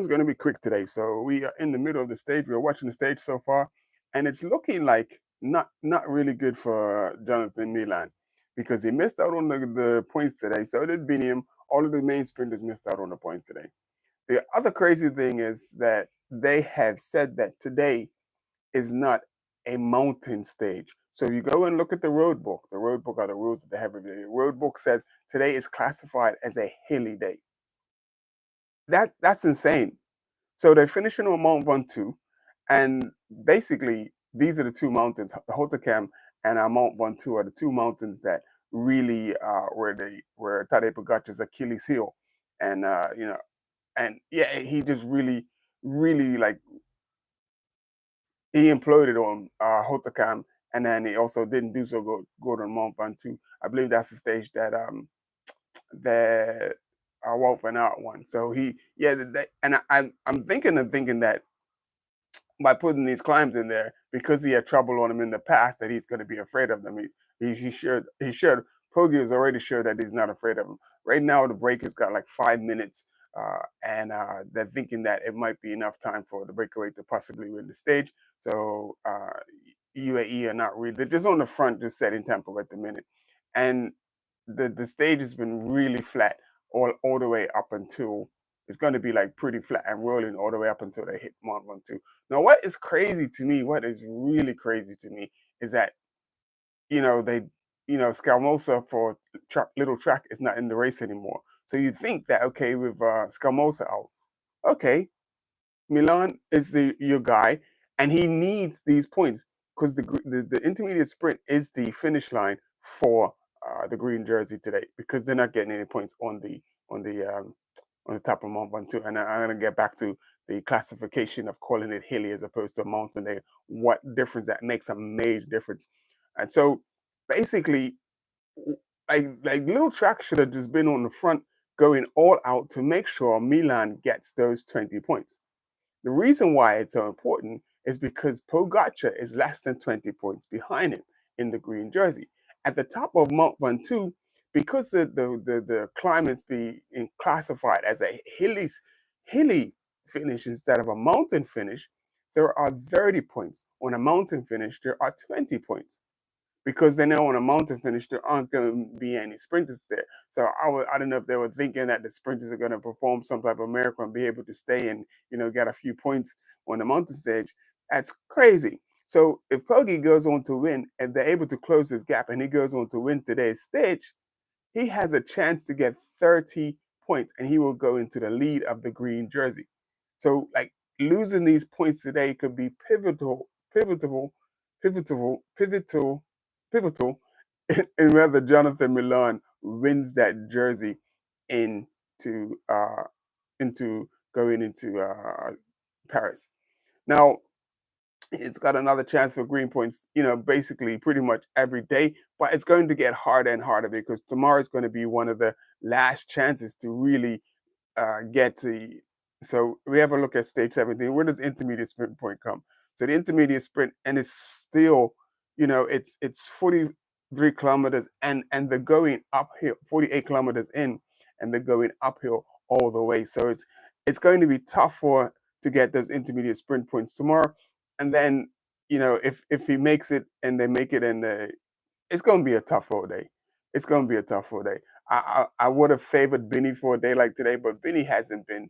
one's going to be quick today. So we are in the middle of the stage. We're watching the stage so far, and it's looking like not really good for Jonathan Milan because he missed out on the points today. So did Biniam. All of the main sprinters missed out on the points today. The other crazy thing is that they have said that today is not a mountain stage. So you go and look at the road book. The road book are the rules that they have. The road book says today is classified as a hilly day. That's insane. So they're finishing on Mount Ventoux, and basically these are the two mountains, the Hautacam and Mount Ventoux are the two mountains that really where Tadej Pogacar's Achilles heel, and and yeah, he just really like he imploded on Hautacam, and then he also didn't do so good on Mont Ventoux. I believe that's the stage that Wout van Aert won. So and I'm thinking that by putting these climbs in there, because he had trouble on them in the past, that he's going to be afraid of them. He should. Poggi is already sure that he's not afraid of them. Right now, the break has got like 5 minutes, and they're thinking that it might be enough time for the breakaway to possibly win the stage. So UAE are not really, they're just on the front, just setting tempo at the minute. And the stage has been really flat all the way up until it's going to be like pretty flat and rolling all the way up until they hit Mont Ventoux. Now, what is crazy to me, what is really crazy to me, is that they Scalmosa for little track is not in the race anymore. So you think that okay, with Scalmosa out, okay, Milan is your guy, and he needs these points because the intermediate sprint is the finish line for the green jersey today, because they're not getting any points on the um, on the top of Mont Ventoux. And I'm going to get back to the classification of calling it hilly as opposed to a mountain there. What difference that makes, a major difference. And so basically, like little track should have just been on the front, going all out to make sure Milan gets those 20 points. The reason why it's so important is because Pogacar is less than 20 points behind him in the green jersey. At the top of Mont Ventoux, because the climb is being classified as a hilly finish instead of a mountain finish, there are 30 points. On a mountain finish, there are 20 points, because they know on a mountain finish there aren't going to be any sprinters there. So I don't know if they were thinking that the sprinters are going to perform some type of miracle and be able to stay and get a few points on the mountain stage. That's crazy. So if Poggi goes on to win, and they're able to close this gap, and he goes on to win today's stage, he has a chance to get 30 points, and he will go into the lead of the green jersey. So like losing these points today could be pivotal, pivotal, pivotal in whether Jonathan Milan wins that jersey into into going into Paris. Now it's got another chance for green points, basically pretty much every day, but it's going to get harder and harder because tomorrow is going to be one of the last chances to really get to. So we have a look at stage 17. Where does intermediate sprint point come? So the intermediate sprint, and it's still, it's 43 kilometers, and they're going uphill, 48 kilometers in, and they're going uphill all the way. So it's going to be tough to get those intermediate sprint points tomorrow. And then, if he makes it and they make it, and it's going to be a tough all day. It's going to be a tough all day. I would have favored Benny for a day like today, but Benny hasn't been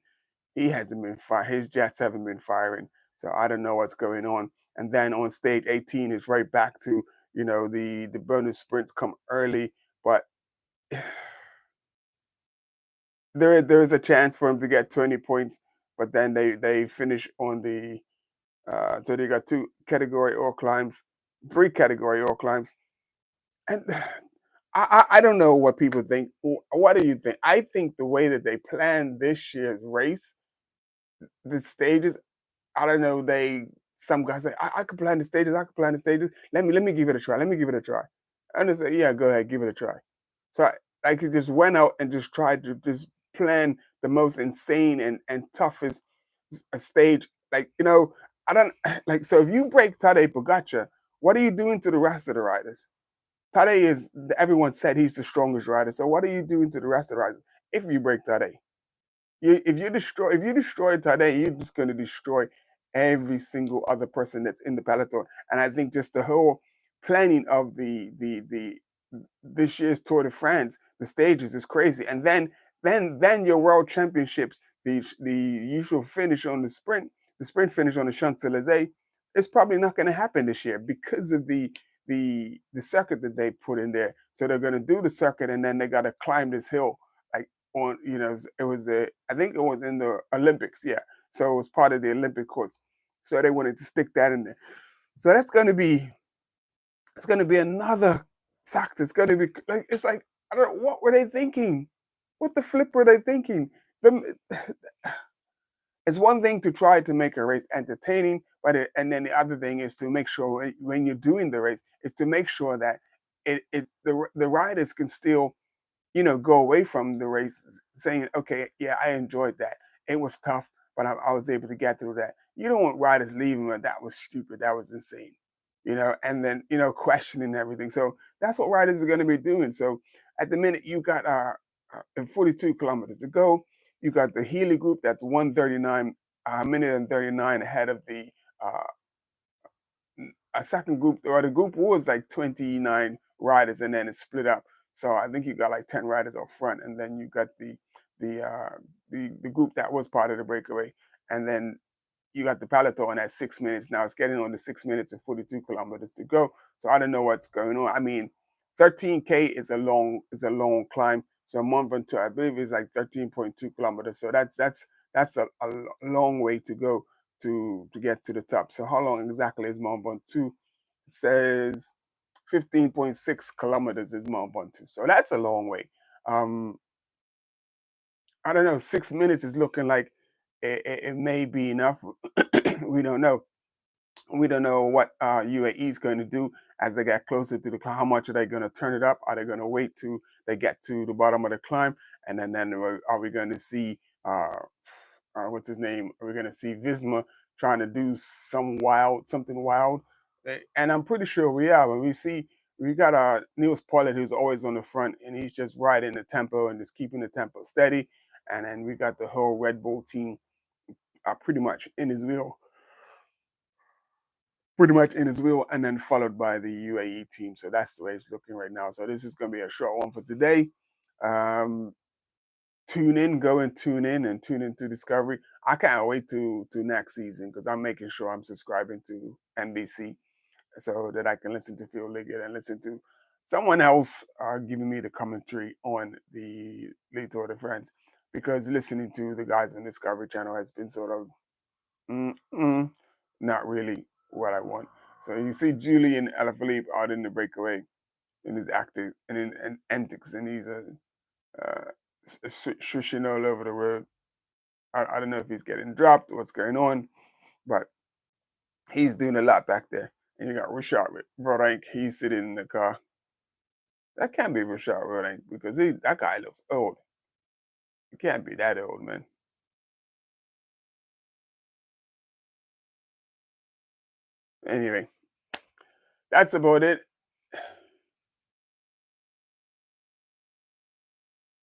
fired. His jets haven't been firing. So I don't know what's going on. And then on stage 18 is right back to, the bonus sprints come early, but there is a chance for him to get 20 points, but then they finish on the so they got 3 category all climbs. And I don't know what people think. What do you think? I think the way that they planned this year's race, the stages, I don't know. Some guys say I could plan the stages. I could plan the stages. Let me give it a try. Let me give it a try. And they say, yeah, go ahead, give it a try. So I could just went out and just tried to just plan the most insane and toughest stage. Like I don't like. So if you break Tadej Pogacar, what are you doing to the rest of the riders? Tadej everyone said he's the strongest rider. So what are you doing to the rest of the riders if you break Tadej? if you destroy today, you're just going to destroy every single other person that's in the peloton. And I think just the whole planning of the this year's Tour de France, the stages is crazy. And then your world championships, the usual finish on the sprint finish on the Champs Elysees, is probably not going to happen this year because of the circuit that they put in there. So they're going to do the circuit, and then they got to climb this hill like on it was I think it was in the Olympics, yeah. So it was part of the Olympic course. So they wanted to stick that in there. So that's going to be it's going to be another factor. It's going to be like it's like I don't know what were they thinking. What the flip were they thinking? The, it's one thing to try to make a race entertaining, and then the other thing is to make sure when you're doing the race is to make sure that the riders can still go away from the race saying, okay, yeah, I enjoyed that. It was tough, but I was able to get through that. You don't want riders leaving when that was stupid, that was insane, and then, questioning everything. So that's what riders are going to be doing. So at the minute, you got 42 kilometers to go. You got the Healy group that's 139, a minute and 39 ahead of the uh, a second group, or the group was like 29 riders, and then it's split up. So I think you got like 10 riders up front, and then you got the uh, the group that was part of the breakaway, and then you got the peloton at 6 minutes. Now it's getting on the 6 minutes and 42 kilometers to go. So I don't know what's going on. I mean, 13K is a long climb. So Mont Ventoux, I believe, is like 13.2 kilometers. So that's a long way to go to get to the top. So how long exactly is Mont Ventoux? It says 15.6 kilometers is Mont Ventoux. So that's a long way. Um, I don't know. 6 minutes is looking like it may be enough. We don't know. We don't know what UAE is going to do as they get closer to the climb. How much are they going to turn it up? Are they going to wait till they get to the bottom of the climb? And then are we going to see, what's his name? Are we going to see Visma trying to do something wild? And I'm pretty sure we are. When we got Niels Pollard, who's always on the front, and he's just riding the tempo and just keeping the tempo steady. And then we got the whole Red Bull team pretty much in his wheel and then followed by the UAE team. So that's the way it's looking right now. So this is going to be a short one for today. Um, tune in and tune into Discovery. I can't wait to next season because I'm making sure I'm subscribing to NBC so that I can listen to Phil Liggett and listen to someone else giving me the commentary on the Late Tour de France, because listening to the guys on Discovery Channel has been sort of mm, not really what I want. So you see Julian Alaphilippe out in the breakaway in his acting and in antics, and he's uh, swishing all over the road. I don't know if he's getting dropped or what's going on, but he's doing a lot back there. And you got Richard Rodank, he's sitting in the car. That can't be Richard Rodank because that guy looks old. He can't be that old, man. Anyway, that's about it.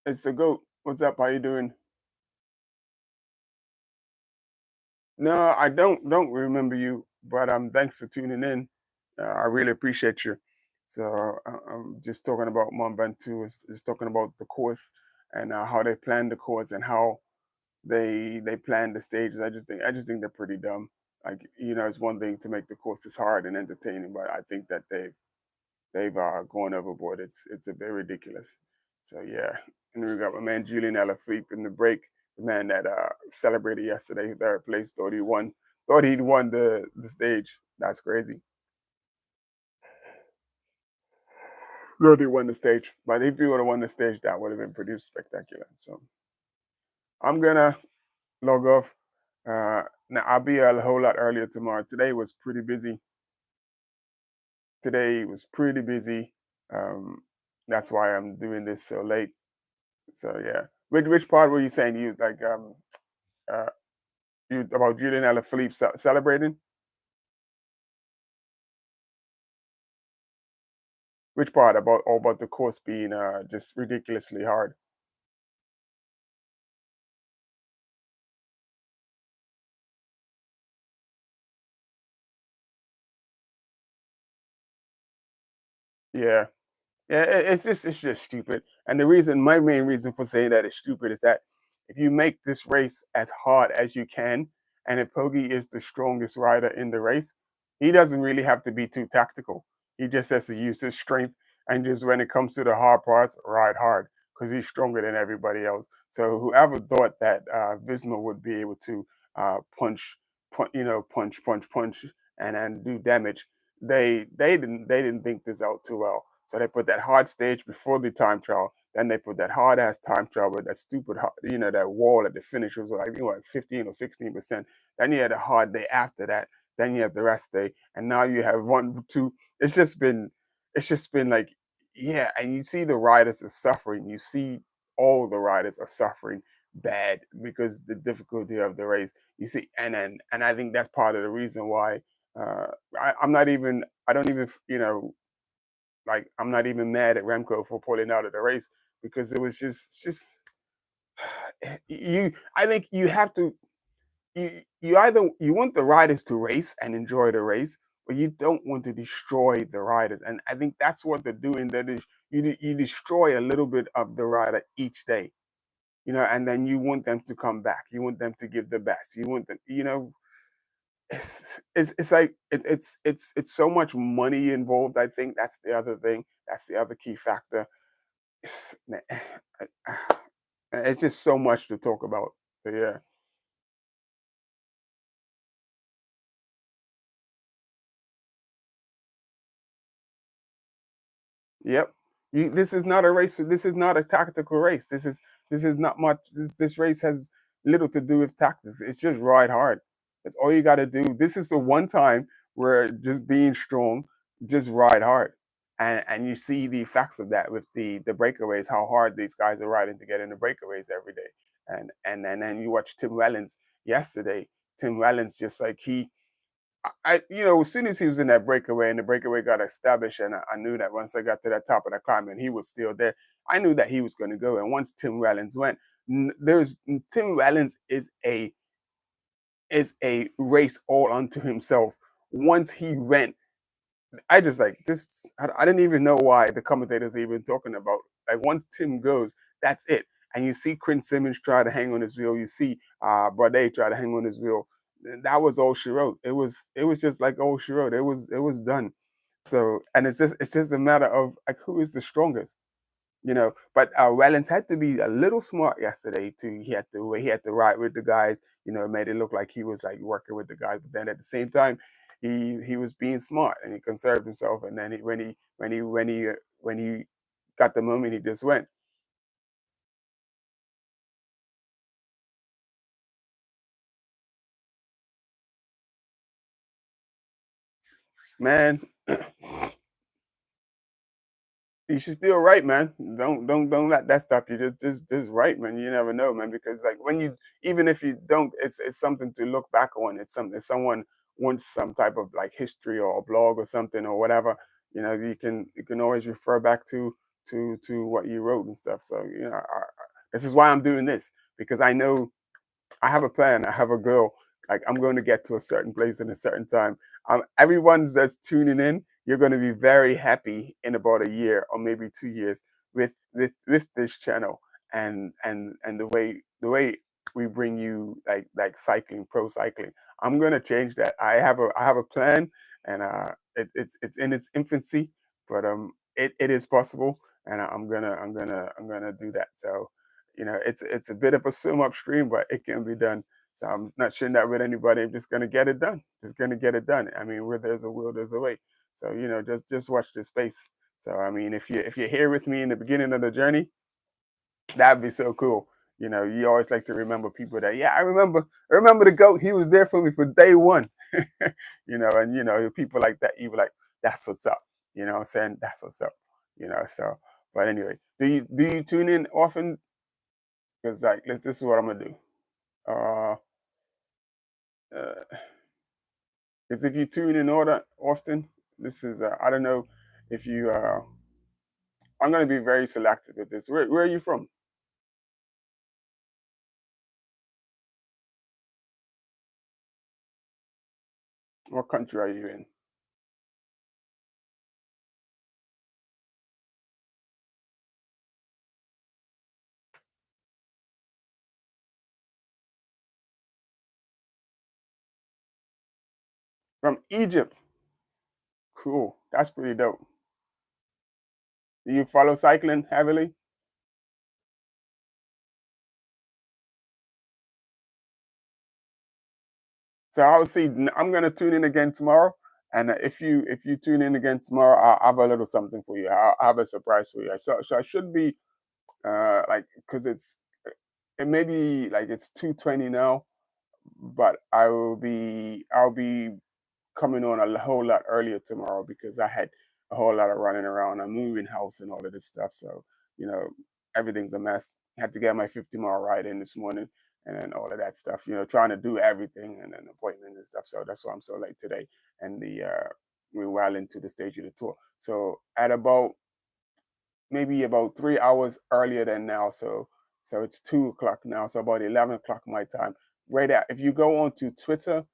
It's the GOAT. What's up? How you doing? No, I don't remember you, but thanks for tuning in. I really appreciate you. So I'm just talking about Mont Ventoux. Is talking about the course and how they plan the course and how they plan the stages. I just think they're pretty dumb. Like, it's one thing to make the courses hard and entertaining, but I think that they've gone overboard. It's a bit ridiculous. So yeah, and then we got my man Julian Alaphilippe in the break, the man that celebrated yesterday, third place, thought he'd won the stage. That's crazy. Thought he won the stage, but if he would have won the stage, that would have been pretty spectacular. So I'm gonna log off. Now I'll be a whole lot earlier tomorrow. Today was pretty busy. Today was pretty busy. Um, that's why I'm doing this so late. So yeah, which part were you saying you like? Uh, you about Julian Alaphilippe celebrating? Which part about the course being just ridiculously hard? Yeah. Yeah, it's just stupid. And the reason, my main reason for saying that it's stupid is that if you make this race as hard as you can, and if Poggi is the strongest rider in the race, he doesn't really have to be too tactical. He just has to use his strength and just when it comes to the hard parts, ride hard because he's stronger than everybody else. So whoever thought that Visma would be able to punch, punch, and then do damage, they didn't think this out too well. So they put that hard stage before the time trial. Then they put that hard ass time trial with that stupid, that wall at the finish was like, 15 or 16%. Then you had a hard day after that. Then you have the rest day, and now you have one, two. It's just been like, yeah. And you see the riders are suffering. You see all the riders are suffering bad because the difficulty of the race. You see, and I think that's part of the reason why uh, I'm not even. I don't even. Like I'm not even mad at Remco for pulling out of the race because it was just you. I think you have to. You either you want the riders to race and enjoy the race, but you don't want to destroy the riders. And I think that's what they're doing. That is, you destroy a little bit of the rider each day, and then you want them to come back. You want them to give the best. You want them. It's like it's so much money involved. I think that's the other thing. That's the other key factor. Man, it's just so much to talk about. So yeah. Yep. This is not a race. This is not a tactical race. This is not much. This race has little to do with tactics. It's just ride hard. That's all you got to do. This is the one time where just being strong, just ride hard, and you see the effects of that with the breakaways. How hard these guys are riding to get in the breakaways every day, and then you watch Tim Wellens yesterday. Tim Wellens just like as soon as he was in that breakaway and the breakaway got established, and I knew that once I got to the top of the climb and he was still there, I knew that he was going to go. And once Tim Wellens went, Tim Wellens is a race all unto himself. Once he went, I just like this. I didn't even know why the commentators are even talking about. Like once Tim goes, that's it. And you see Quinn Simmons try to hang on his wheel. You see Brade try to hang on his wheel. That was all she wrote. It was just like all she wrote. It was done. So and it's just a matter of like who is the strongest. But Wellens had to be a little smart yesterday too. He had to ride with the guys. Made it look like he was like working with the guys, but then at the same time, he was being smart and he conserved himself. And then when he got the moment, he just went, man. You should still write, man. Don't let that stop you. Just write, man. You never know, man. Because like when you, even if you don't, it's something to look back on. It's something if someone wants some type of like history or a blog or something or whatever. You can always refer back to what you wrote and stuff. So this is why I'm doing this because I know I have a plan. I have a goal. Like I'm going to get to a certain place in a certain time. Everyone that's tuning in, you're going to be very happy in about a year or maybe 2 years with this channel and the way we bring you like cycling, pro cycling. I'm going to change that. I have a plan, and it's in its infancy, but it is possible, and I'm gonna do that. So it's a bit of a swim upstream, but it can be done. So I'm not sharing that with anybody. I'm just gonna get it done. Just gonna get it done. I mean, where there's a will, there's a way. So just watch this space. So I mean, if you're here with me in the beginning of the journey, that'd be so cool. You always like to remember people that, yeah, I remember the goat. He was there for me for day one. And people like that. You were like, that's what's up. You know what I'm saying? That's what's up. So. But anyway, do you tune in often? Because like this is what I'm gonna do. Uh, uh, is if you tune in order often, this is I don't know if you. I'm gonna be very selective with this. Where are you from? What country are you in? From Egypt. Cool. That's pretty dope. Do you follow cycling heavily? So I'll see. I'm gonna tune in again tomorrow, and if you tune in again tomorrow, I'll have a little something for you. I'll have a surprise for you. So I should be like because it may be like it's 2:20 now, but I'll be coming on a whole lot earlier tomorrow because I had a whole lot of running around. I'm moving house and all of this stuff. So, you know, everything's a mess. Had to get my 50-mile ride in this morning and then all of that stuff, trying to do everything and then appointments and stuff. So that's why I'm so late today. And we're well into the stage of the tour. So at about maybe about 3 hours earlier than now. So it's 2 o'clock now. So about 11 o'clock my time. Right at if you go onto Twitter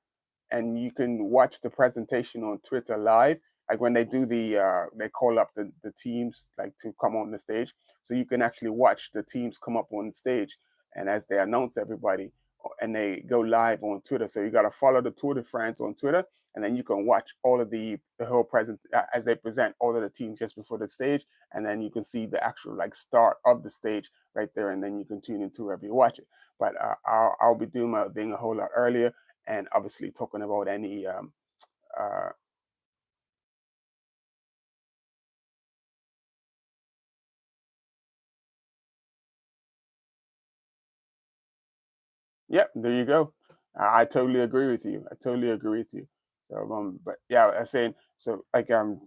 and you can watch the presentation on Twitter live. Like when they do they call up the teams like to come on the stage, so you can actually watch the teams come up on stage, and as they announce everybody, and they go live on Twitter. So you got to follow the Tour de France on Twitter, and then you can watch all of the whole present as they present all of the teams just before the stage, and then you can see the actual like start of the stage right there, and then you can tune into wherever you watch it. But I'll be doing my thing a whole lot earlier and obviously talking about any uh yeah, there you go. I totally agree with you. I totally agree with you. So but yeah, I was saying so like on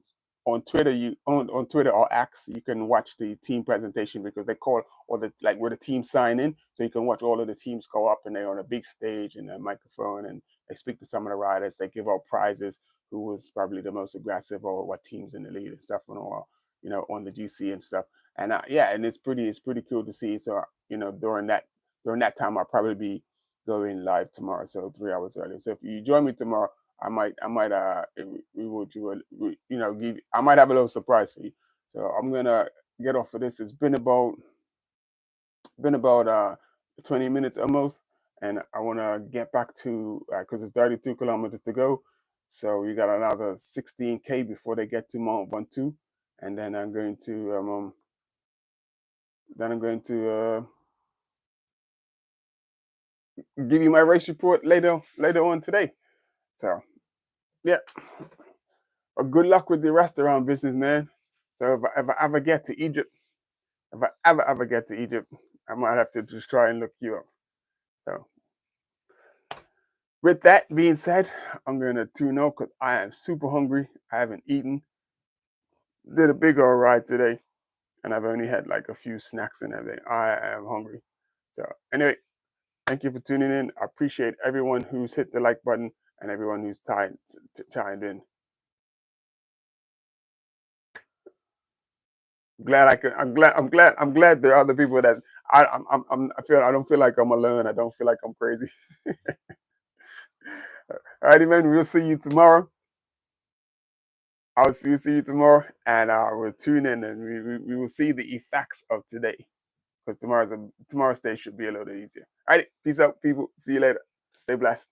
Twitter on Twitter or X you can watch the team presentation because they call or the like where the team sign in, so you can watch all of the teams go up and they're on a big stage and a microphone and they speak to some of the riders. They give out prizes, who was probably the most aggressive or what teams in the lead and stuff and all, on the GC and stuff. And yeah, and it's pretty cool to see. So during that time I'll probably be going live tomorrow, so 3 hours early. So if you join me tomorrow, I might give I might have a little surprise for you. So I'm gonna get off of this. It's been about 20 minutes almost, and I want to get back to because it's 32 kilometers to go. So you got another 16K before they get to Mount Ventoux, and then I'm going to give you my race report later on today. So yeah, well, good luck with the restaurant business, man. So if I ever get to Egypt, if I ever get to Egypt, I might have to just try and look you up. So with that being said, I'm gonna tune out because I am super hungry. I haven't eaten. Did a big old ride today, and I've only had like a few snacks and everything. I am hungry. So anyway, thank you for tuning in. I appreciate everyone who's hit the like button and everyone who's chimed in. Glad I could. I'm glad. I'm glad. I'm glad there are other people that I feel. I don't feel like I'm alone. I don't feel like I'm crazy. All righty, man. We'll see you tomorrow. See you tomorrow, and we'll tune in and we will see the effects of today because tomorrow's day should be a little easier. All right, peace out, people. See you later. Stay blessed.